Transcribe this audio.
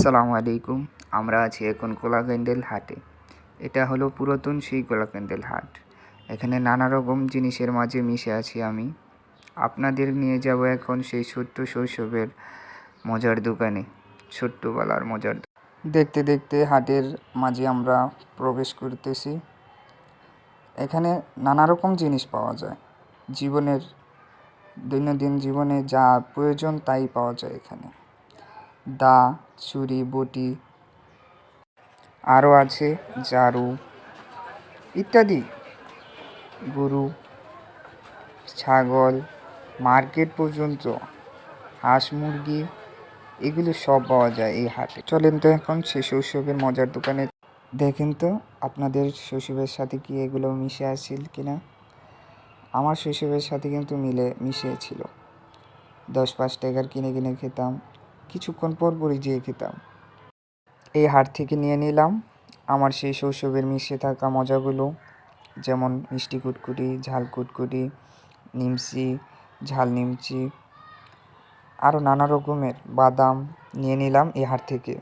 আসসালামু আলাইকুম। আমরা আছি এখন কোলাকেন্ডেল হাটে। এটা হলো পুরাতন সেই কোলাকেন্ডেল হাট। এখানে নানা রকম জিনিসের মাঝে মিশে আছি আমি। আপনাদের নিয়ে যাব এখন সেই ছোট্ট শৈশবের মজার দোকানে, ছোট্টবেলার মজার। দেখতে দেখতে হাটের মাঝে আমরা প্রবেশ করতেছি। এখানে নানা রকম জিনিস পাওয়া যায়। দৈনন্দিন জীবনে যা প্রয়োজন তাই পাওয়া যায় এখানে। দা, ছুরি, বটি, আরও আছে ঝাড়ু ইত্যাদি। গরু, ছাগল, মার্কেট পর্যন্ত হাঁস, মুরগি এগুলো সব পাওয়া যায় এই হাটে। চলেন তো এখন সে শৈশবের মজার দোকানে দেখেন তো আপনাদের শৈশবের সাথে কি এগুলো মিশে আছিল কিনা। আমার শৈশবের সাথে কিন্তু মিশিয়েছিল। 10-5 টাকার কিনে কিনে খেতাম, কিছুক্ষণ পরপরই যেয়ে খেতাম। এই হাট থেকে নিয়ে নিলাম আমার সেই শৈশবের মিশে থাকা মজাগুলো, যেমন মিষ্টি কুটকুটি, ঝাল কুটকুটি, নিমচি, ঝাল নিমচি, আরও নানা রকমের বাদাম নিয়ে নিলাম এই হাট থেকে।